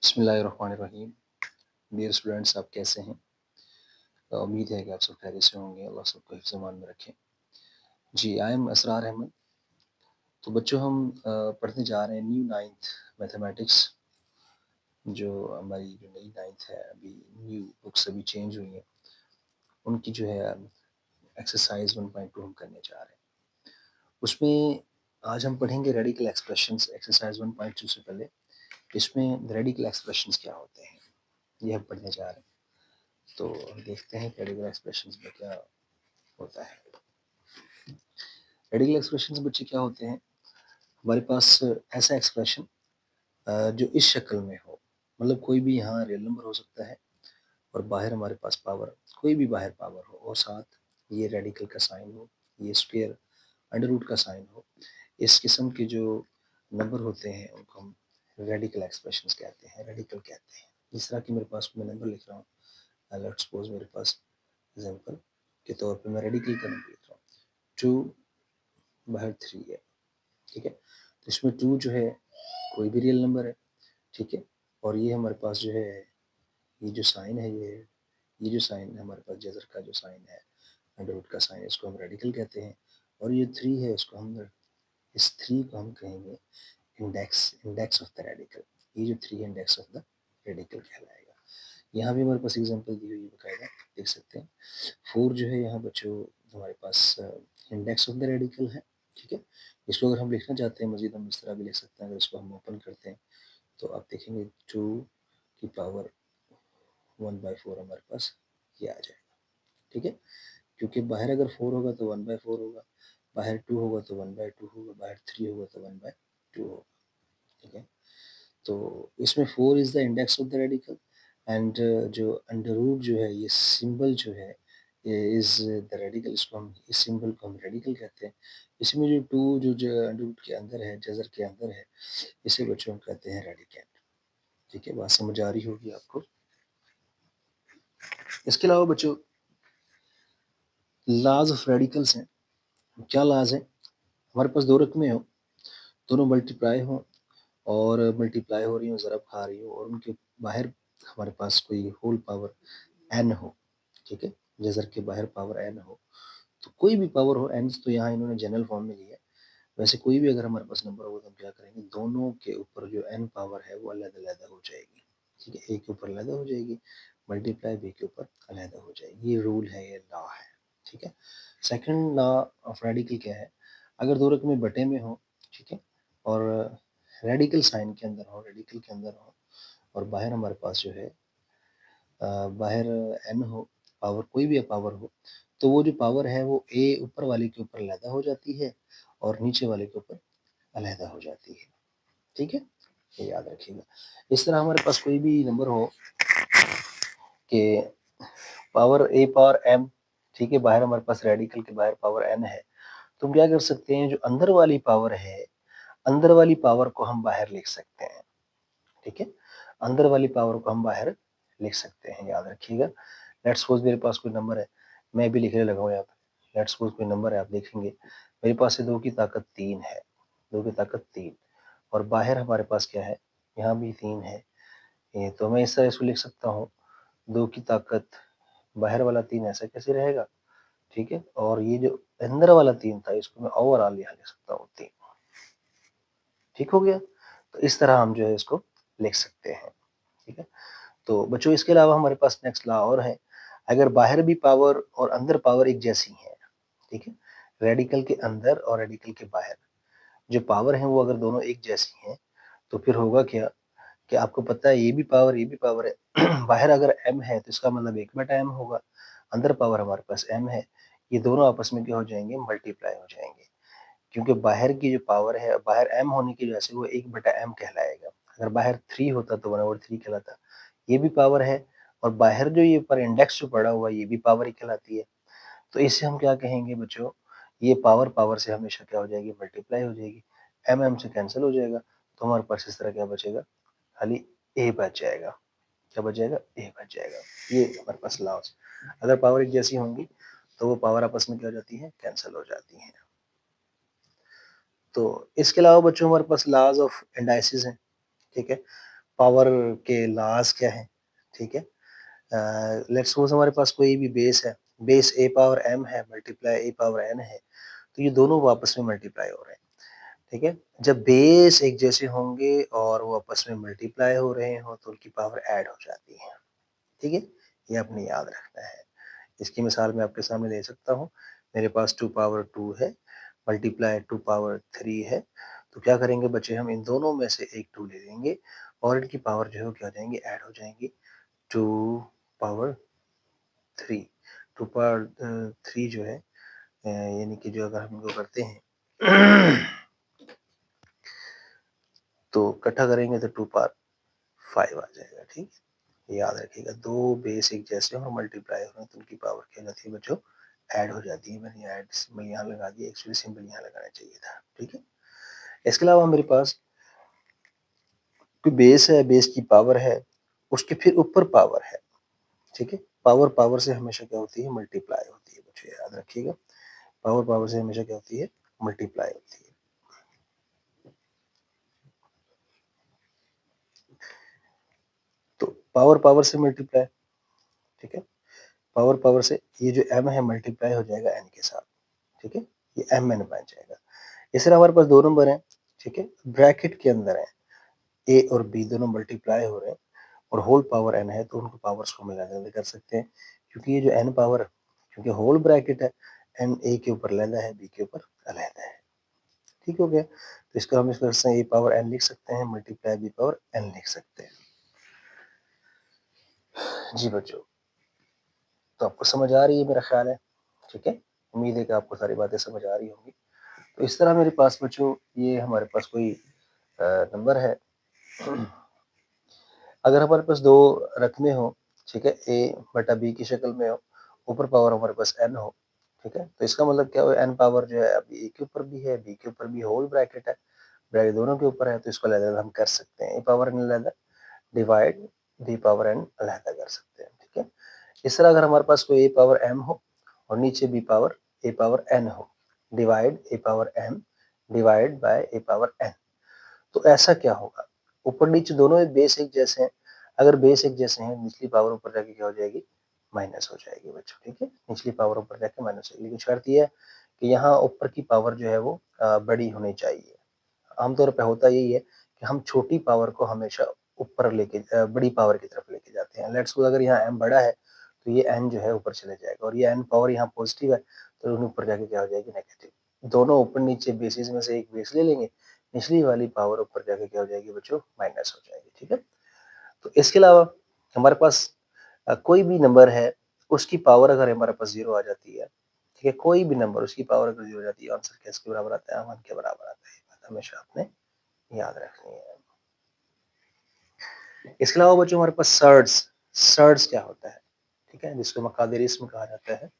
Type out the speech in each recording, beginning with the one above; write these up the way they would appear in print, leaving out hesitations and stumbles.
बिस्मिल्लाहिर्रहमानिर्रहीम। Dear students, आप कैसे हैं? उम्मीद है कि आप सब खैरियत से होंगे। अल्लाह सबको हिफ्ज़-ए-मान में रखे। जी, आई एम असरार अहमद। तो बच्चों, हम पढ़ने जा रहे हैं न्यू नाइन्थ मैथमेटिक्स। जो हमारी जो नई नाइन्थ है, अभी न्यू बुक्स अभी चेंज हुई हैं, उनकी जो है एक्सरसाइज 1.2 हम करने जा रहे हैं। उसमें आज हम पढ़ेंगे रेडिकल एक्सप्रेशंस। एक्सरसाइज 1.2 से पहले इसमें रेडिकल एक्सप्रेशंस क्या होते हैं, ये हम पढ़ने जा रहे हैं। तो देखते हैं रेडिकल एक्सप्रेशंस में क्या होता है। रेडिकल एक्सप्रेशंस बच्चे क्या होते हैं? हमारे पास ऐसा एक्सप्रेशन जो इस शक्ल में हो, मतलब कोई भी यहाँ रियल नंबर हो सकता है और बाहर हमारे पास पावर, कोई भी बाहर पावर हो, और साथ ये रेडिकल का साइन हो, ये स्क्वायर अंडर रूट का साइन हो। इस किस्म के जो नंबर होते हैं उनको हम रेडिकल एक्सप्रेशंस कहते हैं, रेडिकल कहते हैं। जिस तरह की मेरे पास मैं नंबर लिख रहा हूँ, लेट्स सपोज मेरे पास एग्जांपल के तौर पे मैं रेडिकल का नंबर लिख रहा हूँ, 2/3 है। ठीक है, तो इसमें 2 जो है कोई भी रियल नंबर है। ठीक है, और ये हमारे पास जो है, ये जो साइन है, ये जो साइन है हमारे पास, जज़र का जो साइन है, अंडर रूट का साइन है, इसको हम रेडिकल कहते हैं। और ये 3 है, इसको हम, इस 3 को हम कहेंगे इंडेक्स ऑफ द रेडिकल। ये जो 3 है, इंडेक्स ऑफ द रेडिकल कहलाएगा। यहाँ भी हमारे पास एग्जांपल दी हुई है बकायदा, देख सकते हैं। 4 जो है यहाँ बच्चों हमारे पास इंडेक्स ऑफ द रेडिकल है। ठीक है, इसको अगर हम लिखना चाहते हैं मजीद, हम इस तरह भी लिख सकते हैं। अगर इसको हम ओपन करते हैं तो आप देखेंगे 2 की पावर 1/4 हमारे पास ये आ जाएगा। ठीक है, क्योंकि बाहर अगर 4 होगा तो 1/4 होगा, बाहर 2 होगा तो 1/2 होगा, बाहर 3 होगा तो 1/2 होगा। ठीक है, तो इसमें 4 is the index of the radical and जो अंडर रूट जो है, ये सिंबल जो है, ये इज द रेडिकल। इसको हम, इस सिंबल को हम रेडिकल कहते हैं। इसमें जो 2 जो अंडर रूट के अंदर है, जजर के अंदर है, इसे बच्चों हम कहते हैं रेडिकेंड। ठीक है, बात समझ आ रही होगी आपको। इसके अलावा बच्चों लॉज ऑफ रेडिकल्स हैं। क्या लॉज है? हमारे पास दो रकमें हो, दोनों मल्टीप्लाई हो, और मल्टीप्लाई हो रही हो, ज़रब खा रही हो, और उनके बाहर हमारे पास कोई होल पावर n हो। ठीक है, जजर के बाहर पावर n हो, तो कोई भी पावर हो, n तो यहाँ इन्होंने जनरल फॉर्म में लिया है। वैसे कोई भी अगर हमारे पास नंबर होगा तो हम क्या करेंगे, दोनों के ऊपर जो n पावर है वो अलग-अलग हो जाएगी। ठीक है, ए के ऊपर अलग हो जाएगी, मल्टीप्लाई बी के ऊपर अलग हो जाएगी। ये रूल है, ये लॉ है। ठीक है, सेकंड लॉ ऑफ रेडिकल क्या है? अगर दो रकमें बटे में हो, ठीक है, और रेडिकल साइन के अंदर हो, रेडिकल के अंदर हो, और बाहर हमारे पास जो है बाहर n हो, पावर कोई भी पावर हो, तो वो जो पावर है वो ए ऊपर वाले के ऊपर अलहदा हो जाती है और नीचे वाले के ऊपर अलहदा हो जाती है। ठीक है, ये याद रखिएगा। इस तरह हमारे पास कोई भी नंबर हो कि पावर ए पावर m, ठीक है, बाहर हमारे पास रेडिकल के बाहर पावर n है, तो हम क्या कर सकते हैं, जो अंदर वाली पावर है, अंदर वाली पावर को हम बाहर लिख सकते हैं। ठीक है, अंदर वाली पावर को हम बाहर लिख सकते हैं, याद रखिएगा। लेट्स सपोज मेरे पास कोई नंबर है, मैं भी लिखने लगा हूँ यहाँ पे। लेट्स सपोज कोई नंबर है, आप देखेंगे मेरे पास है 2 की ताकत 3 है, 2 की ताकत 3, और बाहर हमारे पास क्या है, यहाँ भी 3 है। ये तो मैं इस तरह इसको लिख सकता हूँ, 2 की ताकत बाहर वाला 3 ऐसा कैसे रहेगा। ठीक है, और ये जो अंदर वाला 3 था, इसको मैं ओवरऑल यहाँ लिख सकता हूँ 3। ठीक हो गया, तो इस तरह हम जो है इसको लिख सकते हैं। ठीक है, तो बच्चों इसके अलावा हमारे पास नेक्स्ट लॉ और है। अगर बाहर भी पावर और अंदर पावर एक जैसी है, ठीक है, रेडिकल के अंदर और रेडिकल के बाहर जो पावर है वो अगर दोनों एक जैसी हैं, तो फिर होगा क्या कि आपको पता है ये भी पावर, ये भी पावर है। बाहर अगर m है तो इसका मतलब 1/m होगा, अंदर पावर हमारे पास m है, ये दोनों आपस में क्या हो जाएंगे, मल्टीप्लाई हो जाएंगे। क्योंकि बाहर की जो पावर है, बाहर m होने की वजह से वो 1/m कहलाएगा। अगर बाहर 3 होता तो 1/3 कहलाता। ये भी पावर है, और बाहर जो ये ऊपर इंडेक्स जो पड़ा हुआ है, ये भी पावर ही कहलाती है। तो इसे हम क्या कहेंगे बच्चों, ये पावर पावर से हमेशा क्या हो जाएगी, मल्टीप्लाई हो जाएगी, m से कैंसिल हो जाएगा, तो हमारे पास इस तरह क्या बचेगा, खाली a बच जाएगा। क्या बच जाएगा, a बच जाएगा। ये हमारे पास लॉज, अगर पावर एक जैसी होंगी तो वो पावर आपस में क्या हो जाती है, कैंसिल हो जाती है। तो इसके अलावा बच्चों हमारे पास लॉज ऑफ इंडाइसिस हैं। ठीक है, पावर के लॉज क्या हैं, ठीक है। लेट्स सपोज हमारे पास कोई भी बेस है, बेस a पावर m है मल्टीप्लाई a पावर n है, तो ये दोनों वो आपस में मल्टीप्लाई हो रहे हैं, ठीक है। जब बेस एक जैसे होंगे और वो आपस में मल्टीप्लाई हो रहे हों तो उनकी पावर ऐड हो जाती है, ठीक है। ये आपने याद रखना है। इसकी मिसाल मैं आपके सामने दे सकता हूँ। मेरे पास 2 पावर 2 है मल्टीप्लाई 2 पावर 3 है, तो क्या करेंगे बच्चे, हम इन दोनों में से एक 2 ले लेंगे और इनकी पावर जो है वो क्या हो जाएँगी, ऐड हो जाएँगी। 2 पावर 3, 2 पावर 3 जो है यानी कि जो अगर हम इनको करते हैं तो इकट्ठा करेंगे तो 2 पावर 5 आ जाएगा, ठीक है। याद रखिएगा, 2 बेस एक जैसे हों मल्टीप्लाई हो रहे हैं तो उनकी पावर क्या हो जाती है बच्चों, ऐड हो जाती है। मैंने ऐड सिंबल यहाँ लगा दिया, एक्चुअली सिंबल यहाँ लगाना चाहिए था, ठीक है। इसके अलावा मेरे पास कोई बेस है, बेस की पावर है, उसके फिर ऊपर पावर है, ठीक है। पावर पावर से हमेशा क्या होती है, मल्टीप्लाई होती है बच्चों, याद रखिएगा। पावर पावर से हमेशा क्या होती है, मल्टीप्लाई होती है। तो पावर पावर से मल्टीप्लाई, ठीक है। पावर पावर से ये जो m है मल्टीप्लाई हो जाएगा n के साथ, ठीक है। ये mn बन जाएगा। इस तरह हमारे पास 2 नंबर हैं, ठीक है, ब्रैकेट के अंदर है, a और b दोनों मल्टीप्लाई हो रहे हैं और होल पावर n है तो उनको पावर्स को मिला-जुला कर सकते हैं, क्योंकि ये जो n पावर, क्योंकि होल ब्रैकेट है, n a के ऊपर अलहदा है, b के ऊपर अलहदा है, ठीक हो गया। तो इसको हम इस तरह से a पावर n लिख सकते हैं मल्टीप्लाई b पावर n लिख सकते हैं। जी बच्चों, तो आपको समझ आ रही है मेरा ख्याल है, ठीक है। उम्मीद है कि आपको सारी बातें समझ आ रही होंगी। तो इस तरह मेरे पास बच्चों ये हमारे पास कोई नंबर है। अगर हमारे पास 2 रकमें हों, ठीक है, a बटा b की शक्ल में हो, ऊपर पावर हमारे पास n हो, ठीक है, तो इसका मतलब क्या हुआ, n पावर जो है अब a के ऊपर भी है, b के ऊपर भी, होल ब्रैकेट है, ब्रैकेट दोनों के ऊपर है, तो इसको अलग-अलग हम कर सकते हैं। a पावर n अलग डिवाइड b पावर n अलग कर सकते हैं, ठीक है। इस तरह अगर हमारे पास कोई a पावर m हो और नीचे b power a power n हो, divide a power m divide by a power n, तो ऐसा क्या होगा, ऊपर नीचे दोनों बेस एक जैसे हैं, अगर बेस एक जैसे हैं निचली पावर ऊपर जाके क्या हो जाएगी, माइनस हो जाएगी बच्चों, ठीक है। निचली पावर ऊपर जाके माइनस हो जाएगी, लेकिन शर्त ये है कि यहाँ ऊपर की पावर जो है वो बड़ी होनी चाहिए। आमतौर पे होता यही है कि हम छोटी पावर को हमेशा ऊपर लेके बड़ी पावर की तरफ लेके जाते हैं। लेट्स सपोज अगर यहाँ m बड़ा है तो ये n जो है ऊपर चले जाएगा और ये n पावर यहाँ पॉजिटिव है तो उन्हें ऊपर जाके क्या हो जाएगी, नेगेटिव। दोनों ऊपर नीचे बेसिस में से एक बेस ले लेंगे, निचली वाली पावर ऊपर जाके क्या हो जाएगी बच्चों, माइनस हो जाएगी, ठीक है। तो इसके अलावा हमारे पास कोई भी नंबर है, उसकी पावर अगर हमारे पास 0 आ जाती है, ठीक है, कोई भी नंबर उसकी पावर अगर 0 हो जाती है, आंसर किसके बराबर आता है, 1 के बराबर आता है। ये बात हमेशा आपने याद रखनी है। इसके अलावा बच्चों हमारे पास सर्ड्स, सर्ड्स क्या होता है, ठीक है, जिसको मकादिर इस्म कहा जाता है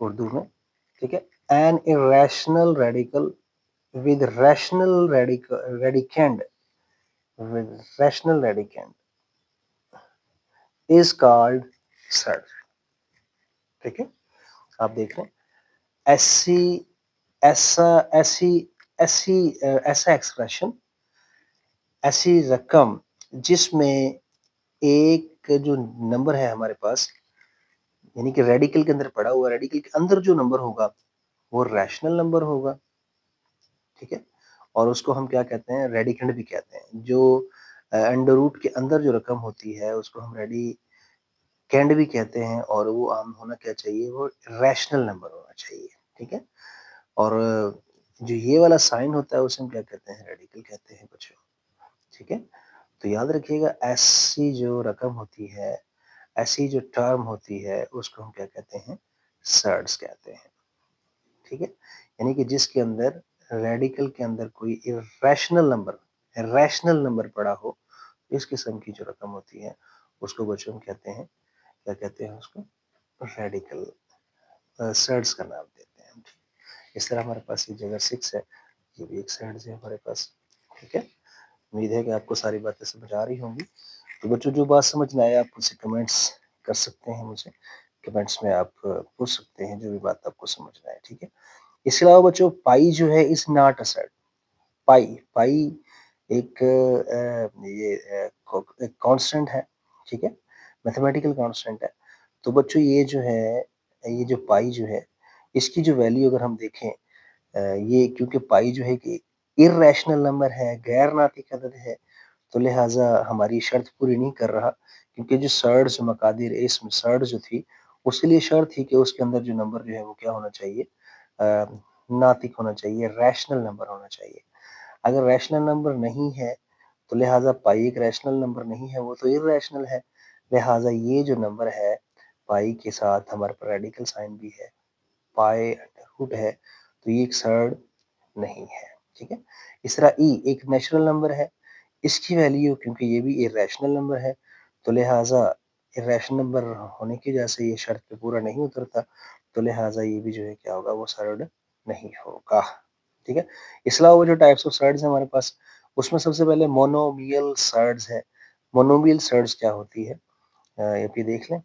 उर्दू में, ठीक है। An irrational radical with rational radicand, with rational radicand is called surd, ठीक है। आप देख रहे हैं ऐसी ऐसा ऐसी ऐसी ऐसा एक्सप्रेशन, ऐसी रकम जिसमें एक जो नंबर है हमारे पास, यानी कि रेडिकल के अंदर पड़ा हुआ, रेडिकल के अंदर जो नंबर होगा वो रैशनल नंबर होगा, ठीक है। और उसको हम क्या कहते हैं, रेडिकेंड भी कहते हैं। जो अंडर रूट के अंदर जो रकम होती है उसको हम रेडिकेंड भी कहते हैं और वो आम होना क्या चाहिए, वो रैशनल नंबर होना चाहिए, ठीक है। और जो ये वाला साइन होता है उसे हम क्या कहते हैं, रेडिकल कहते हैं बच्चों, ठीक है। तो याद रखिएगा ऐसी जो रकम होती है, ऐसी जो टर्म होती है उसको हम क्या कहते हैं, सर्ड्स कहते हैं, ठीक है। यानी कि जिसके अंदर रेडिकल के अंदर कोई इरेशनल नंबर, रैशनल नंबर पड़ा हो, इस किस्म की जो रकम होती है उसको बच्चों हम कहते हैं, क्या कहते हैं उसको, रेडिकल, सर्ड्स का नाम देते हैं हम, ठीक। इस तरह हमारे पास ये जगह 6 है, ये भी एक सर्ड्स है हमारे पास, ठीक है। उम्मीद है कि आपको सारी बातें समझ आ रही होंगी। तो बच्चों जो बात समझ में आए आप मुझसे कमेंट्स कर सकते हैं, मुझे कमेंट्स में आप पूछ सकते हैं जो भी बात आपको समझ में आए, ठीक है। इसके अलावा बच्चों पाई जो है इज नॉट अ सेट, पाई पाई एक एक कांस्टेंट है, ठीक है? मैथमेटिकल कांस्टेंट है। तो बच्चों ये जो है, ये जो पाई जो है, इसकी जो वैल्यू अगर हम देखें, ये क्योंकि पाई जो है कि इर्रेशनल नंबर है, गैर नातिक अदद है, तो लिहाज़ा हमारी शर्त पूरी नहीं कर रहा, क्योंकि जो सर्ड्स मकादिर इस्म सर्ड जो थी, उसके लिए शर्त थी कि उसके अंदर जो नंबर जो है वो क्या होना चाहिए, अ, नातिक होना चाहिए, रैशनल नंबर होना चाहिए। अगर रैशनल नंबर नहीं है, तो लिहाज़ा पाई एक रैशनल नंबर नहीं है, वो तो इर्रेशनल है। लिहाज़ा ये जो नंबर है, पाई के साथ हमारे पास रेडिकल साइन भी है, पाई अंडर रूट है, तो ये एक सर्ड नहीं है, ठीक है? इस तरह ई एक नेचुरल नंबर है, इसकी वैल्यू क्योंकि ये भी इर्रेशनल नंबर है, तो लिहाज़ा इर्रेशनल नंबर होने की वजह से ये शर्त पे पूरा नहीं उतरता, तो लिहाज़ा ये भी जो है क्या होगा, वो सर्ड नहीं होगा, ठीक है? इसके अलावा जो टाइप्स ऑफ सर्ड्स हैं हमारे पास, उसमें सबसे पहले मोनोमियल सर्ड्स है। मोनोमियल सर्ड्स क्या होती है? ये भी देख लें,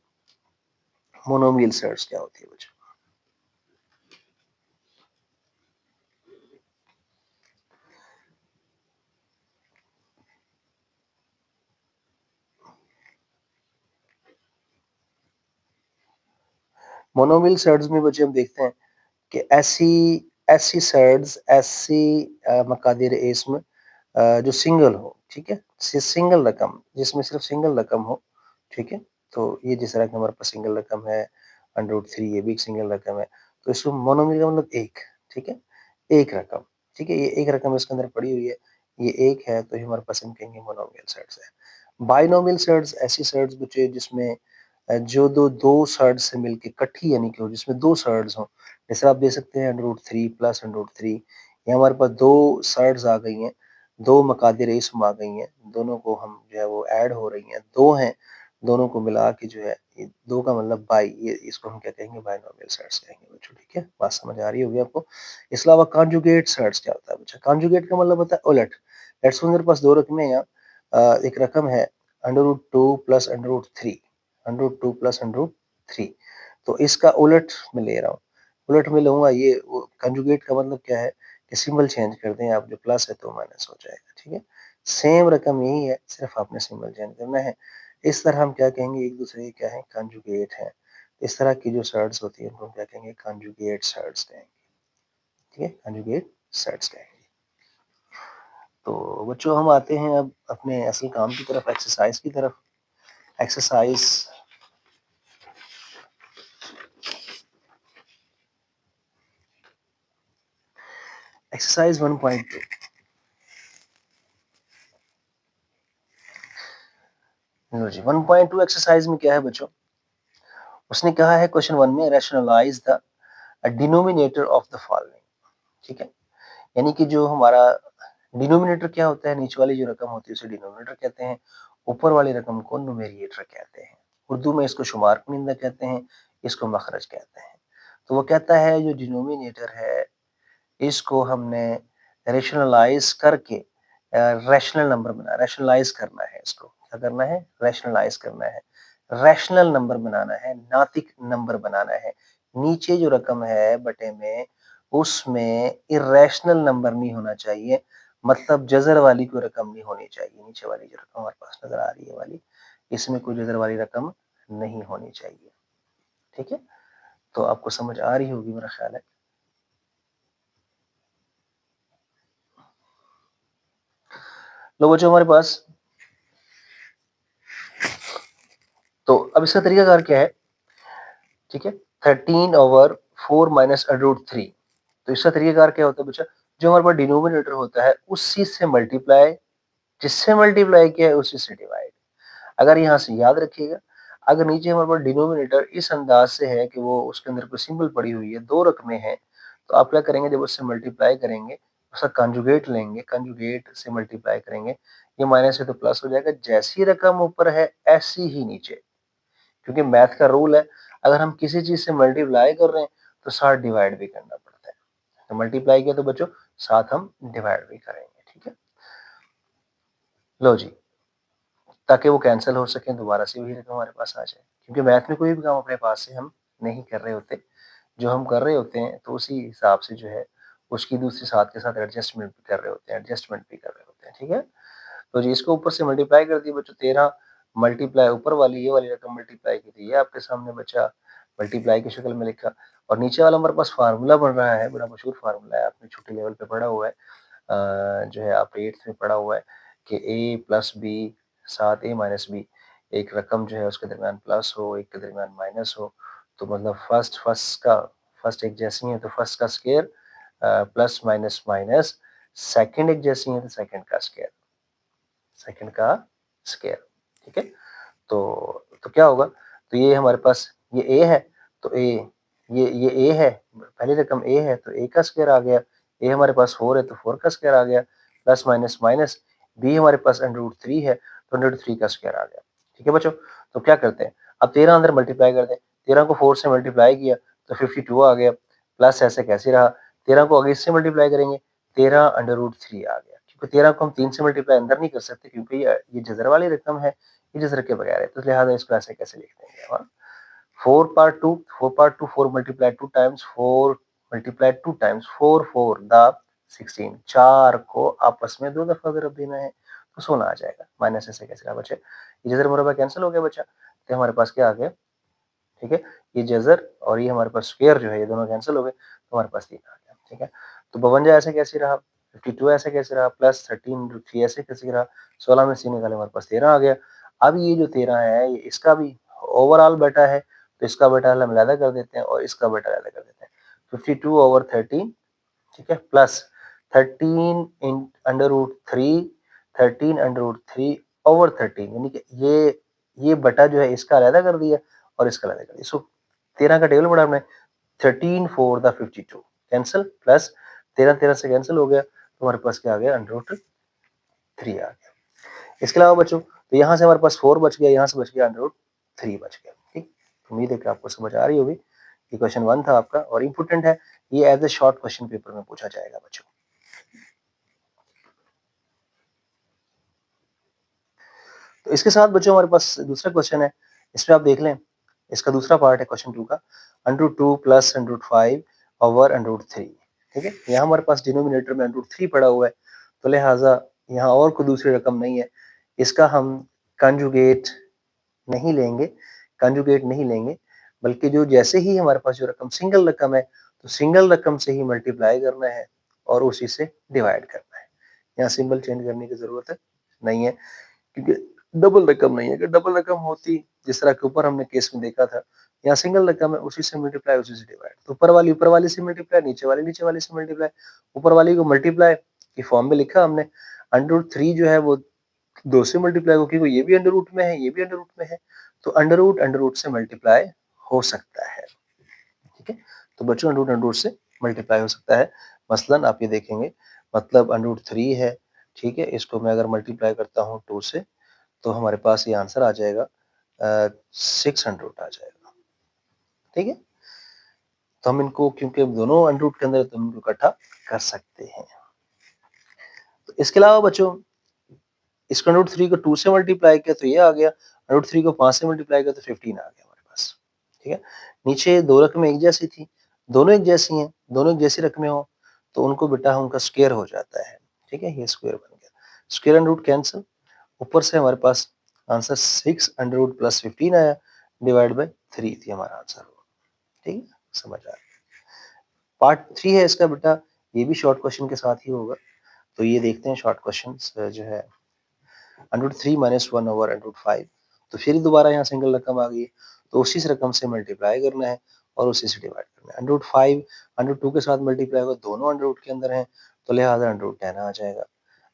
मोनोमियल सर्ड्स क्या होती है बच्चों? मोनोमियल सर्ड्स में बच्चे हम देखते हैं कि ऐसी ऐसी सर्ड्स, ऐसी मकादिर इस्म जो सिंगल हो, ठीक है? सिंगल रकम, जिसमें सिर्फ सिंगल रकम हो, ठीक है? तो ये जिस तरह का हमारे पास सिंगल रकम है, √3 ये भी एक सिंगल रकम है, तो इसको मोनोमियल का मतलब एक, ठीक है? एक रकम, ठीक है? ये एक रकम इसके अंदर पड़ी हुई है, ये एक है, तो ये हमारे पास हम कहेंगे मोनोमियल सर्ड्स है। बाइनोमियल सर्ड्स ऐसी सर्ड्स बच्चे जिसमें जो दो सर्ड से मिलके इकट्ठी यानी कि हो, जिसमें 2 सर्ड्स हों। जैसे आप देख सकते हैं √3 प्लस √3, ये हमारे पास 2 सर्ड्स आ गई हैं, 2 मकादिर इस्म आ गई हैं, दोनों को हम जो है वो ऐड हो रही हैं, 2 हैं, दोनों को मिला के जो है ये 2 का मतलब बाई, ये इसको हम क्या कहेंगे, बाइनोमियल सर्ड्स कहेंगे बच्चों, ठीक है? बात समझ आ रही होगी आपको। इसके अलावा कॉन्जुगेट सर्ड्स क्या होता है बच्चा? कॉन्जुगेट का मतलब होता है उलट। लेट्स से मेरे पास 2 रकमें हैं यहाँ, एक रकम है √2 प्लस √3, √2 प्लस √3, तो इसका उलट मैं ले रहा हूँ। उलट में लूँगा ये वो कंजुगेट का मतलब क्या है कि सिंबल चेंज कर दें आप, जो प्लस है तो माइनस हो जाएगा, ठीक है? सेम रकम यही है, सिर्फ़ आपने सिंबल चेंज करना है। इस तरह हम क्या कहेंगे, एक-दूसरे के क्या हैं, कंजुगेट हैं। इस तरह की जो सर्ड्स होती हैं उनको हम क्या कहेंगे, कंजुगेट सर्ड्स कहेंगे, ठीक है? कंजुगेट सर्ड्स कहेंगे। तो बच्चों हम आते हैं अब अपने असल काम की तरफ, एक्सरसाइज़ की तरफ। Exercise exercise 1.2। लो जी, 1.2 एक्सरसाइज़ में क्या है बच्चों? उसने कहा है क्वेश्चन 1 में rationalise the denominator of the following, ठीक है? यानी कि जो हमारा डिनोमिनेटर क्या होता है, नीचे वाली जो रकम होती है उसे डिनोमिनेटर कहते हैं, ऊपर वाली रकम को न्यूमेरिएटर कहते हैं। उर्दू में इसको शुमार कुनिंदा कहते हैं, इसको मखरज कहते हैं। तो वो कहता है जो डिनोमिनेटर है, इसको हमने रैशनलाइज़ करके रैशनल नंबर रैशनलाइज़ करना है इसको। क्या करना है? रैशनलाइज़ करना है। रैशनल नंबर बनाना है, नातिक नंबर बनाना है। नीचे जो रकम है बटे में, उसमें इर्रेशनल नंबर नहीं होना चाहिए, मतलब जज़र वाली कोई रकम नहीं होनी चाहिए। नीचे वाली जो रकम हमारे पास नज़र आ रही है वाली, इसमें कोई जज़र वाली रकम नहीं होनी चाहिए। ठीक है? तो आपको समझ आ रही होगी मेरा ख़्याल है। लो बच्चों हमारे पास, तो अब इसका तरीकाकार क्या है? ठीक है? 13 ओवर 4 माइनस √3, तो इसका तरीकाकार क्या होता है बच्चा? जो हमारे पास डिनोमिनेटर होता है, उसी से मल्टीप्लाई, जिससे मल्टीप्लाई किया है उसी से डिवाइड। अगर यहाँ से याद रखिएगा, अगर नीचे हमारे पास डिनोमिनेटर इस अंदाज से है कि वो उसके अंदर कोई सिंबल पड़ी हुई है, 2 रकमें हैं, तो आप क्या करेंगे, जब उससे मल्टीप्लाई करेंगे, उसका कंजुगेट लेंगे, कंजुगेट से मल्टीप्लाई करेंगे, ये माइनस है तो प्लस हो जाएगा। जैसी रकम ऊपर है, ऐसी ही नीचे। क्योंकि मैथ का रूल है, अगर हम किसी चीज़ से मल्टीप्लाई कर रहे हैं, तो साथ डिवाइड भी करना पड़ता है। तो मल्टीप्लाई किया तो बच्चों साथ हम डिवाइड भी करेंगे, ठीक है? लो जी, ताकि वो कैंसल हो सके, दोबारा से वही रकम हमारे पास आ जाए। क्योंकि मैथ में कोई भी काम अपने पास से हम नहीं कर रहे होते। जो हम कर रहे होते हैं, तो उसी हिसाब से जो है, उसकी दूसरी साथ के साथ एडजस्टमेंट भी कर रहे होते हैं, एडजस्टमेंट भी कर रहे होते हैं। सकते हैं, ठीक है। तो जी इसको ऊपर से मल्टीप्लाई कर दिया बच्चों, 13 मल्टीप्लाई ऊपर वाली ये वाली रकम मल्टीप्लाई की थी, ये आपके सामने बचा, मल्टीप्लाई की शक्ल में लिखा। और नीचे वाला हमारे पास फार्मूला बन रहा है, बड़ा मशहूर फार्मूला है, आपने छोटे लेवल पे पढ़ा हुआ है, जो है आपने 8th में पढ़ा हुआ है कि a प्लस बी साथ a माइनस बी, एक रकम जो है उसके दरमियान प्लस हो, एक के दरमियान माइनस हो, तो मतलब फर्स्ट एक जैसी है तो फर्स्ट का square plus minus minus, second एक जैसी है तो सेकंड का स्क्वायर, ठीक है। तो क्या होगा, तो ये हमारे पास ये a है, तो a ये a है, पहली रकम a है तो a का स्क्वायर आ गया, a हमारे पास 4 है तो 4 का स्क्वायर आ गया, प्लस माइनस माइनस, b हमारे पास √3 है तो √3 का स्क्वायर आ गया, ठीक है बच्चों। तो क्या करते हैं, अब 13 अंदर मल्टीप्लाई कर दें, 13 को 4 से मल्टीप्लाई किया तो 52 आ गया, प्लस ऐसे कैसे रहा, 13 को आगे इससे मल्टीप्लाई करेंगे, 13 √3 आ गया, क्योंकि 13 को हम 3 से मल्टीप्लाई अंदर नहीं कर सकते क्योंकि ये जजर वाली रकम है, ये जजर के बगैर है, तो लिहाजा इसको ऐसे कैसे लिख देंगे, हाँ। 4 multiply 2 times 4 multiply 2 times 4 the 16, 4 को आपस में 2 दफा अगर देना है तो 16 आ जाएगा, माइनस ऐसे कैसे रहा बच्चे, ये जजर मुरब्बा कैंसिल हो गया बच्चा, तो हमारे पास क्या आ गया, ठीक है, ये जजर और ये हमारे पास स्क्वायर जो है ये दोनों कैंसिल हो गए, तो हमारे पास 3 आ गया, ठीक है। तो 52 ऐसे कैसे रहा, 52 ऐसे कैसे रहा, प्लस 13 ऐसे कैसे रहा, 16 में से निकाले हमारे पास 13 आ गया। अब ये जो 13 है ये इसका भी ओवरऑल बेटा है, तो इसका बेटा हम अलग कर देते हैं और इसका बेटा अलग कर देते हैं, 52/13, ठीक है, प्लस 13 इन √3, 13 √3/13, यानी कि ये बटा जो है इसका अलग कर दिया और इसका अलग कर दिया। सो 13 का टेबल पढ़ा हमने, 13 4 द 52 कैंसिल, प्लस 13 13 से कैंसिल हो गया तो हमारे पास क्या आ गया, √3 आ गया। इसके अलावा बच्चों तो यहाँ से हमारे पास 4 बच गया, यहाँ से बच गया √3 बच गया, ठीक। उम्मीद है कि आपको समझ आ रही होगी। ये क्वेश्चन 1 था आपका और इम्पोर्टेंट है, ये as a short question paper में पूछा जाएगा बच्चों। तो इसके साथ बच्चों हमारे पास दूसरा क्वेश्चन है, इसमें आप देख लें, इसका दूसरा पार्ट है क्वेश्चन 2 का, √2 प्लस √5/√3, ठीक है। यहाँ हमारे पास डिनोमिनेटर में √3 पड़ा हुआ है, तो लिहाजा यहाँ और कोई दूसरी रकम नहीं है, इसका हम कंजुगेट नहीं लेंगे, बल्कि जो जैसे ही हमारे पास जो रकम सिंगल रकम है तो सिंगल रकम से ही मल्टीप्लाई करना है और उसी से डिवाइड करना है। यहाँ सिंबल चेंज करने की जरूरत नहीं है क्योंकि डबल रकम नहीं है, अगर डबल रकम होती जिस तरह के ऊपर हमने केस में देखा था, यहाँ सिंगल रकम है, उसी से मल्टीप्लाई उसी से डिवाइड, तो ऊपर वाली से मल्टीप्लाई, नीचे वाली से मल्टीप्लाई, ऊपर वाली को मल्टीप्लाई की फॉर्म में लिखा हमने, √3 जो है वो 2 से मल्टीप्लाई हो क्योंकि ये भी अंडर रूट में है, ये भी अंडर रूट में है, तो अंडर रूट से मल्टीप्लाई हो सकता है, ठीक है। तो बच्चों अंडर रूट से मल्टीप्लाई हो सकता है, मसलन आप ये देखेंगे, मतलब √3 है, ठीक है, इसको मैं अगर मल्टीप्लाई करता हूँ 2 से तो हमारे पास ये आंसर आ जाएगा 600 आ जाएगा, ठीक है। तो हम इनको क्योंकि दोनों अंडर रूट के अंदर तो हम इनको इकट्ठा कर सकते हैं। तो इसके अलावा बच्चों इसको √3 को 2 से मल्टीप्लाई किया तो ये आ गया, √3 को 5 से मल्टीप्लाई किया तो 15 आ गया हमारे पास, ठीक है। नीचे दो रकमें एक जैसी थी, दोनों एक जैसी हैं, दोनों एक जैसी रकमें हो तो उनको बेटा उनका स्क्वायर हो जाता है, ठीक है, ये स्क्वायर बन गया, स्क्वायर अंडर रूट कैंसिल, ऊपर से हमारे पास आंसर 6 अंडर रूट प्लस 15 आया, डिवाइड बाय 3 थी हमारा आंसर, ठीक है, समझ आ गया। पार्ट 3 है इसका बेटा, ये भी शॉर्ट क्वेश्चन के साथ ही होगा, तो ये देखते हैं शॉर्ट क्वेश्चन जो है, √3 - 1/√5, तो फिर दोबारा यहाँ सिंगल रकम आ गई, तो उसी से रकम से मल्टीप्लाई करना है और उसी से डिवाइड करना है, √5 √2 के साथ मल्टीप्लाई होगा, दोनों अंडर रूट के अंदर हैं, तो लिहाजा √10 आ जाएगा।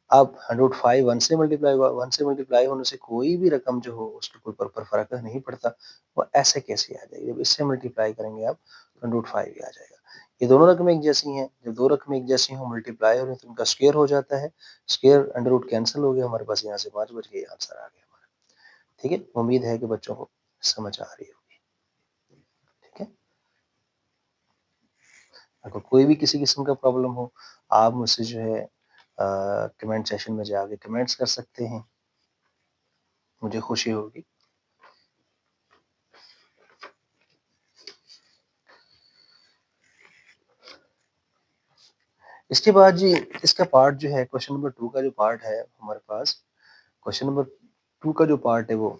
अब √5 1 से मल्टीप्लाई हुआ, 1 से मल्टीप्लाई होने से कोई भी रकम जो हो उसके कोई पर फर्क नहीं पड़ता, वो ऐसे कैसे आ जाएगी, जब इससे मल्टीप्लाई करेंगे आप तो √5 ही आ जाएगा। ये दोनों रकमें एक जैसी हैं, जब दो रकमें एक जैसी हों मल्टीप्लाई हो रही तो उनका स्क्वायर हो जाता है, स्क्वायर अंडर रूट कैंसिल हो गया, हमारे पास यहाँ से 5 बच गए, आंसर आ गया हमारा, ठीक है। उम्मीद है कि बच्चों को समझ आ रही होगी, ठीक है। अगर कोई भी किसी किस्म का प्रॉब्लम हो आप मुझसे जो है कमेंट सेशन में जाके कमेंट्स कर सकते हैं, मुझे खुशी होगी। इसके बाद जी इसका पार्ट जो है क्वेश्चन नंबर 2 का जो पार्ट है हमारे पास, क्वेश्चन नंबर 2 का जो पार्ट है वो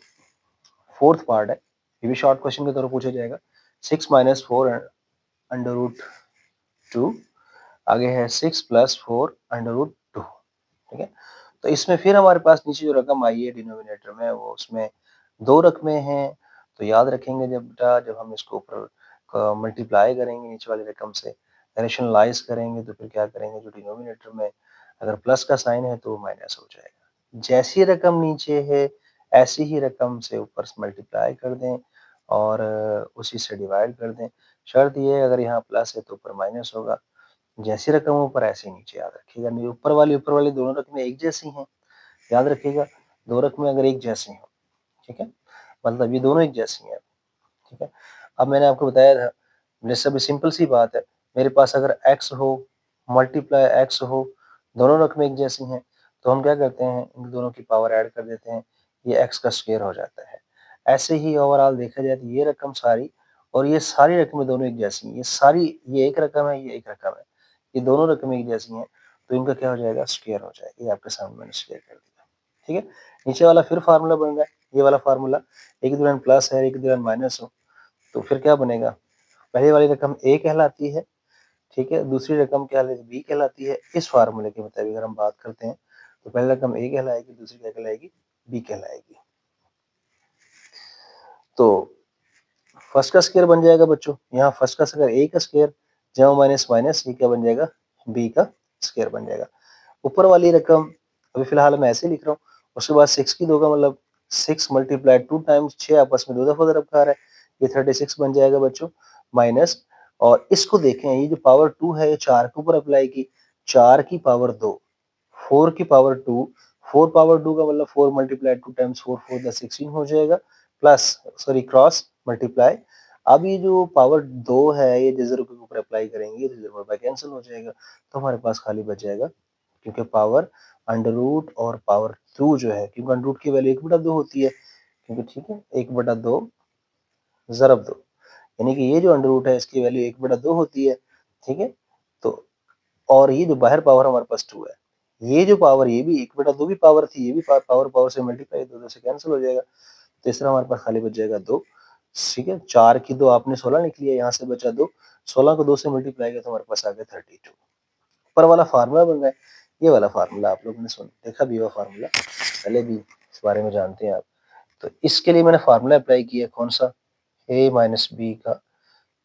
फोर्थ पार्ट है। ये भी शॉर्ट क्वेश्चन के तौर पर पूछा जाएगा। 6 - 4 अंडर रूट 2, आगे है 6 + 4 अंडर रूट 2। ठीक है, तो इसमें फिर हमारे पास नीचे जो रकम आई है डिनोमिनेटर में वो उसमें 2 रकमें हैं। तो याद रखेंगे जब बेटा जब हम इसको ऊपर मल्टीप्लाई करेंगे नीचे वाली रकम से, रैशनलाइज करेंगे तो फिर क्या करेंगे, जो डिनोमिनेटर में अगर प्लस का साइन है तो वो माइनस हो जाएगा। जैसी रकम नीचे है ऐसी ही रकम से ऊपर मल्टीप्लाई कर दें और उसी से डिवाइड कर दें। शर्त ये है अगर यहाँ प्लस है तो ऊपर माइनस होगा। जैसी रकम ऊपर ऐसे नीचे, याद रखिएगा। नहीं ऊपर वाली दोनों रकमें एक जैसी हैं, याद रखिएगा। दो रकमें अगर एक जैसी हो, ठीक है, मतलब ये दोनों एक जैसी हैं, ठीक है। अब मैंने आपको बताया था, जैसे अभी सिंपल सी बात है, मेरे पास अगर x हो मल्टीप्लाई x हो, दोनों रकमें एक जैसी हैं, तो हम क्या करते हैं, इन दोनों की पावर ऐड कर देते हैं, ये x का स्क्वायर हो जाता है। ऐसे ही ओवरऑल देखा जाए तो ये रकम सारी और ये सारी रकमें दोनों एक जैसी हैं। ये सारी, ये एक रकम है, ये एक रकम है, ये दोनों रकमें एक जैसी हैं, तो इनका क्या हो जाएगा, स्क्वायर हो जाएगा। ये आपके सामने मैंने स्क्वायर कर दिया, ठीक है। नीचे वाला फिर फार्मूला बन रहा है, ये वाला फार्मूला, एक दूरान प्लस है एक दूरान माइनस हो, तो फिर क्या बनेगा, पहले वाली रकम a कहलाती है, ठीक है, दूसरी रकम क्या b कहलाती है। इस फार्मूले के मुताबिक अगर हम बात करते हैं तो पहली रकम a कहलाएगी, दूसरी क्या कहलाएगी, b कहलाएगी। तो फर्स्ट का स्क्वायर बन जाएगा बच्चों, यहाँ फर्स्ट का स्क्वायर a का स्क्वायर जमा माइनस माइनस, ये क्या बन जाएगा, b का स्क्वायर बन जाएगा। ऊपर वाली रकम अभी फिलहाल मैं ऐसे लिख रहा हूँ, उसके बाद 6 की 2 का मतलब 6 × 2 टाइम्स 6 आपस में 2 दफा ज़रब खा रहा है, ये 36 बन जाएगा बच्चों, माइनस। और इसको देखें, ये जो पावर 2 है ये 4 के ऊपर अप्लाई की, 4 की पावर 2, 4 की पावर 2, 4 पावर 2 का मतलब 4 × 2 टाइम्स 4, 4 × 16 हो जाएगा, प्लस सॉरी क्रॉस मल्टीप्लाई। अब ये जो पावर 2 है ये डिजिटल के ऊपर अप्लाई करेंगे, डिजिटल बाय कैंसिल हो जाएगा, तो हमारे पास खाली बच जाएगा, क्योंकि पावर अंडर रूट और पावर 2 जो है, क्योंकि अंडर रूट की वैल्यू 1/2 होती है, क्योंकि ठीक है 1/2 ज़रब 2, यानी कि ये जो अंडर रूट है इसकी वैल्यू 1/2 होती है, ठीक है। तो और ये जो बाहर पावर हमारे पास 2 है, ये जो पावर, ये भी 1/2 भी पावर थी, ये भी पावर पावर से मल्टीप्लाई 2 से कैंसिल हो जाएगा, तो इस तरह हमारे पास खाली बच जाएगा 2, ठीक है। 4 की 2 आपने 16 लिख लिया, यहाँ से बचा 2, 16 को 2 से मल्टीप्लाई किया तो हमारे पास आ गया 32। ऊपर वाला फार्मूला बन रहा है, ये वाला फार्मूला आप लोगों ने सुन देखा भी होगा, फार्मूला पहले भी इस बारे में जानते हैं आप। तो इसके लिए मैंने फार्मूला अप्लाई किया, कौन सा, a - b का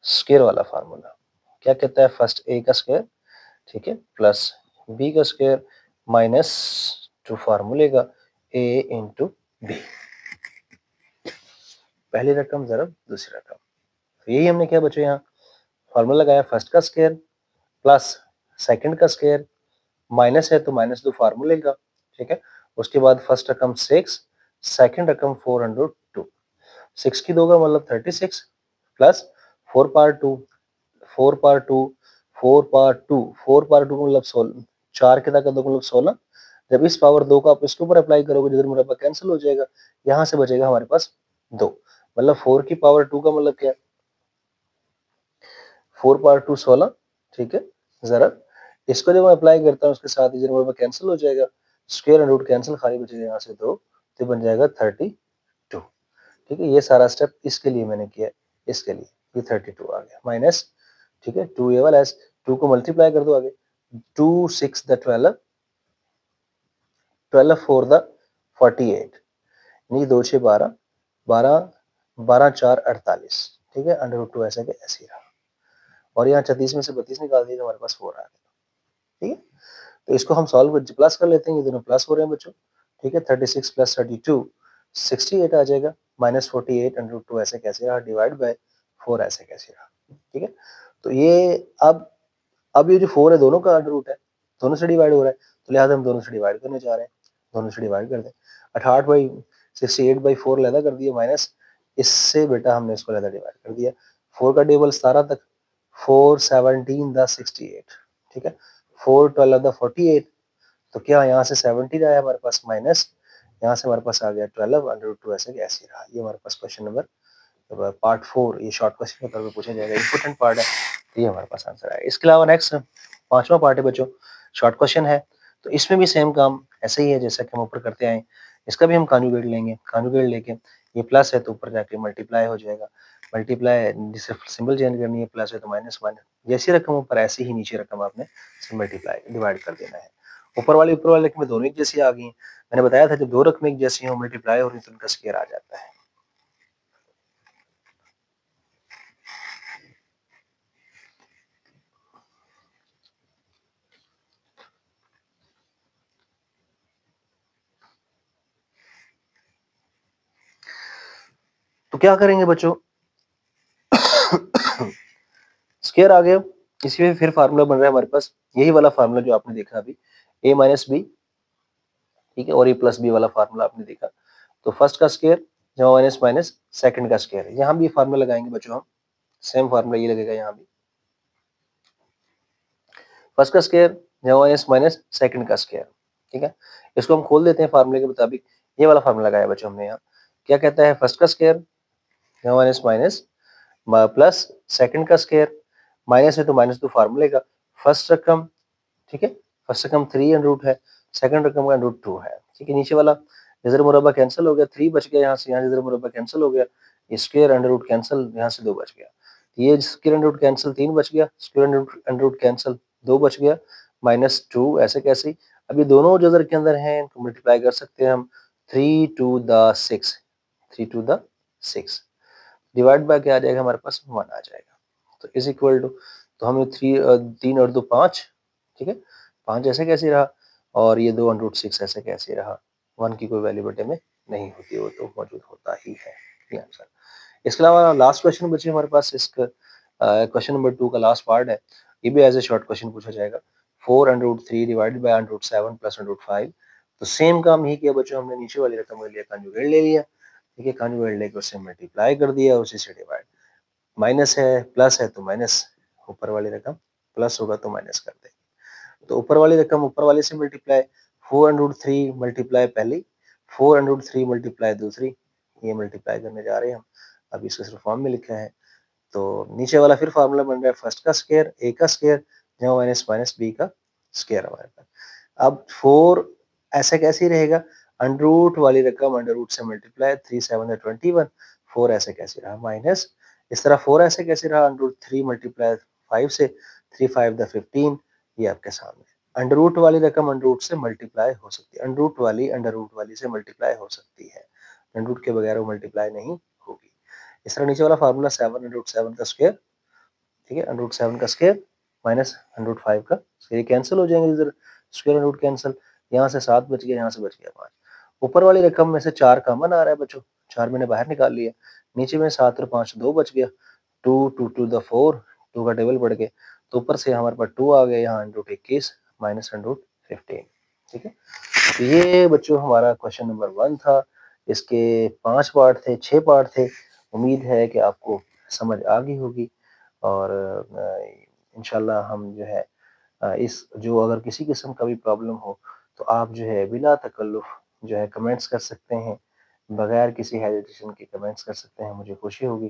स्क्वायर वाला फार्मूला। क्या कहता है, फर्स्ट a का स्क्वायर, ठीक है, प्लस b का स्क्वायर माइनस टू फार्मूले का a × b, पहली रकम ज़रब दूसरी रकम। तो यही हमने क्या बच्चों यहाँ फार्मूला लगाया, फर्स्ट का स्क्वायर प्लस सेकंड का स्क्वायर, माइनस है तो -2 फार्मूले का, ठीक है। उसके बाद फर्स्ट रकम 6, सेकंड रकम 402, 6 की 2 का मतलब 36 plus 4 power 2, 4 power 2, 4 power 2, 4 power 2 का मतलब 16, 4 के तक का 2 मतलब 16। जब इस पावर 2 को आप इसके ऊपर अप्लाई करोगे, जिधर मुरब्बा कैंसिल हो जाएगा, यहाँ से बचेगा हमारे पास 2, मतलब 4 की पावर 2 का मतलब क्या है, 4 पावर 2 16, ठीक है, जरा इसको जब मैं अप्लाई करता हूँ उसके साथ ही जब कैंसिल हो जाएगा, स्क्वायर एंड रूट कैंसिल, खाली बचेगा यहाँ से 2, तो बन जाएगा 32, ठीक है। ये सारा स्टेप इसके लिए मैंने किया, इसके लिए ये 32 आ गया माइनस, ठीक है, 2 ये वाला है, 2 को मल्टीप्लाई कर दो आगे, 2 6 द 12, 12 4 द 48, नहीं 2 6 12, 12 12 4 48, ठीक है, अंडर रूट 2 ऐसे के ऐसे रहा, और यहाँ 36 में से 32 निकाल दिए तो हमारे पास 4 आ गया, ठीक है। तो इसको हम सॉल्व प्लस कर लेते हैं, ये दोनों प्लस हो रहे हैं बच्चों, ठीक है, 36 + 32 68 आ जाएगा, -48 अंडर रूट 2 ऐसे कैसे रहा, डिवाइड बाय 4 ऐसे कैसे रहा, ठीक है। तो ये अब ये जो 4 है दोनों का अंडर रूट है, दोनों से डिवाइड हो रहा है, तो लिहाजा हम दोनों से डिवाइड करने जा रहे हैं, दोनों से डिवाइड कर दें, 68/68/4 लहदा कर दिया, माइनस इससे बेटा हमने इसको लहदा डिवाइड कर दिया, 4 का टेबल 17 तक, 4 17 द 68, ठीक है, 4 12 द 48, तो क्या यहाँ से 17 आया हमारे पास, माइनस यहाँ से हमारे पास आ गया 12 अंडर रूट 2 ऐसे कैसे रहा। ये हमारे पास क्वेश्चन नंबर पार्ट 4, ये शॉर्ट क्वेश्चन के तौर पे पूछा जाएगा, इंपॉर्टेंट पार्ट है, ये हमारे पास आंसर आया। इसके अलावा नेक्स्ट 5वां पार्ट है बच्चों, शॉर्ट क्वेश्चन है। तो इसमें भी सेम काम ऐसे ही है जैसा कि हम ऊपर करते आए हैं। इसका भी हम कॉन्जुगेट लेंगे, कॉन्जुगेट लेके ये प्लस है तो ऊपर जाके मल्टीप्लाई हो जाएगा। मल्टीप्लाई जिसे सिंबल चेंज करनी है, प्लस है तो माइनस माइनस, जैसी रकम ऊपर ऐसे ही नीचे रकम आपने मल्टीप्लाई डिवाइड कर देना है। ऊपर वाले रकमें दोनों एक जैसी आ गई हैं। मैंने बताया था जब दो रकमें एक जैसी हो मल्टीप्लाई हो रही तो उनका स्क्वायर आ जाता है। तो क्या करेंगे बच्चों, स्क्वायर आ गया, इसी में फिर फार्मूला बन रहा है हमारे पास, यही वाला फार्मूला जो आपने देखा अभी, a माइनस बी, ठीक है, और a प्लस बी वाला फार्मूला आपने देखा। तो फर्स्ट का स्क्वायर जमा माइनस माइनस सेकंड का स्क्वायर, यहाँ भी फार्मूला लगाएंगे बच्चों हम, सेम फार्मूला ये लगेगा यहाँ भी, फर्स्ट का स्क्वायर जमा माइनस माइनस सेकंड का स्क्वायर, ठीक है। इसको हम खोल देते हैं फार्मूले के मुताबिक, ये वाला फार्मूला लगाया बच्चों हमने यहाँ, क्या कहता है, फर्स्ट का स्क्वायर जमा माइनस माइनस प्लस सेकंड का स्क्वायर, माइनस है तो माइनस तो फार्मूले का, फर्स्ट रकम, ठीक है, फर्स्ट रकम 3 अंडर रूट है, सेकंड रकम का अंडर रूट 2 है, ठीक है। नीचे वाला जजर मुरब्बा कैंसिल हो गया, 3 बच गया यहाँ से, यहाँ जजर मुरब्बा कैंसिल हो गया, ये स्क्वायर अंडर रूट कैंसिल, यहाँ से 2 बच गया, ये स्क्वायर अंडर रूट कैंसिल 3 बच गया, स्क्वायर अंडर रूट कैंसिल 2 बच गया, माइनस 2 ऐसे कैसे ही। अब ये दोनों जजर के अंदर हैं, इनको मल्टीप्लाई कर सकते हैं हम, 3 to the 6, 3 to the 6 divide by क्या आ जाएगा हमारे पास, 1 आ जाएगा। तो इज इक्वल टू, तो हमें 3 और 2 5, ठीक है, 5 ऐसे कैसे रहा, और ये 2 अंडर रूट 6 ऐसे कैसे रहा, 1 की कोई वैल्यू बटे में नहीं होती, वो तो मौजूद होता ही है, ये आंसर। इसके अलावा लास्ट क्वेश्चन बचे हमारे पास, इसका क्वेश्चन नंबर 2 का लास्ट पार्ट है, ये भी एज ए शॉर्ट क्वेश्चन पूछा जाएगा, 4 under root 3 divided by under root 7 plus under root 5। तो सेम काम ही किया बच्चों, हमने नीचे वाली रकम के लिए कॉन्जुगेट ले लिया, ठीक है, कॉन्जुगेट लेके उससे मल्टीप्लाई कर दिया, उसी से डिवाइड, माइनस है प्लस है तो माइनस, ऊपर वाली रकम प्लस होगा तो माइनस कर दे, तो ऊपर वाली रकम ऊपर वाले से मल्टीप्लाई, 4√3 मल्टीप्लाई पहली, 4√3 मल्टीप्लाई दूसरी, ये मल्टीप्लाई करने जा रहे हैं हम, अभी इसको सिर्फ फॉर्म में लिखा है। तो नीचे वाला फिर फार्मूला बन रहा है, फर्स्ट का स्क्वायर ए का स्क्वायर जमा माइनस माइनस बी का स्क्वायर हमारे पास। अब 4 ऐसे कैसे ही रहेगा, अंडर रूट वाली रकम अंडर रूट से मल्टीप्लाई, 3 7 है 21, 4 ऐसे कैसे रहा माइनस, इस तरह 4 ऐसे कैसे रहा, अंडर रूट 3 मल्टीप्लाई 5 से, 3 5 द 15, ये आपके सामने। अंडर रूट वाली रकम अंडर रूट से मल्टीप्लाई हो सकती है, अंडर रूट वाली से मल्टीप्लाई हो सकती है, अंडर रूट के बगैर वो मल्टीप्लाई नहीं होगी। इस तरह नीचे वाला फार्मूला 7 अंडर रूट 7 का स्क्वायर, ठीक है, अंडर रूट 7 का स्क्वायर माइनस अंडर रूट 5 का, ये कैंसिल हो जाएंगे इधर, स्क्वायर अंडर रूट कैंसिल, यहाँ से 7 बच गया, यहाँ से बच गया 5, ऊपर वाली रकम में से 4 कॉमन आ रहा है बच्चों, 4 मैंने बाहर निकाल लिया, नीचे में 7 और 5 2 बच गया, 2 2 टू द 4, 2 का टेबल बढ़ गया, तो ऊपर से हमारे पास 2 आ गया, यहाँ under root 21 minus under root 15, ठीक है। तो ये बच्चों हमारा क्वेश्चन नंबर 1 था, इसके 5 पार्ट थे, 6 पार्ट थे, उम्मीद है कि आपको समझ आ गई होगी, और इंशाल्लाह हम जो है इस जो अगर किसी किस्म का भी प्रॉब्लम हो तो आप जो है बिला तकल्लुफ़ जो है कमेंट्स कर सकते हैं, बगैर किसी हेजिटेशन के कमेंट्स कर सकते हैं, मुझे खुशी होगी,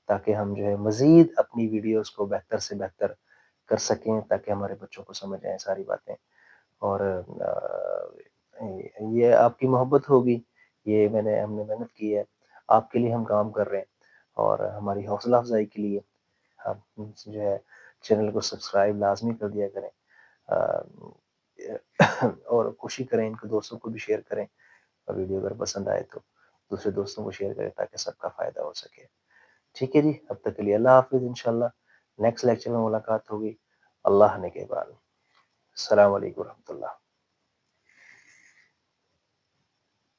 ताकि हम जो है मज़ीद अपनी वीडियोज़ को बेहतर से बेहतर कर सकें, ताकि हमारे बच्चों को समझ आएँ सारी बातें, और ये आपकी मोहब्बत होगी, ये हमने मेहनत की है, आपके लिए हम काम कर रहे हैं, और हमारी हौसला अफ़ज़ाई के लिए आप जो है चैनल को सब्सक्राइब लाज़मी कर दिया करें, और कोशिश करें इनको दोस्तों को भी शेयर करें, और वीडियो अगर पसंद आए तो दूसरे दोस्तों को शेयर करें ताकि सबका फ़ायदा हो सके। ठीक है जी, अब तक के लिए अल्लाह हाफ़िज़, इंशाल्लाह नेक्स्ट लेक्चर में मुलाकात होगी, अल्लाह ने के बाद। अस्सलाम वालेकुम रहमतुल्लाह।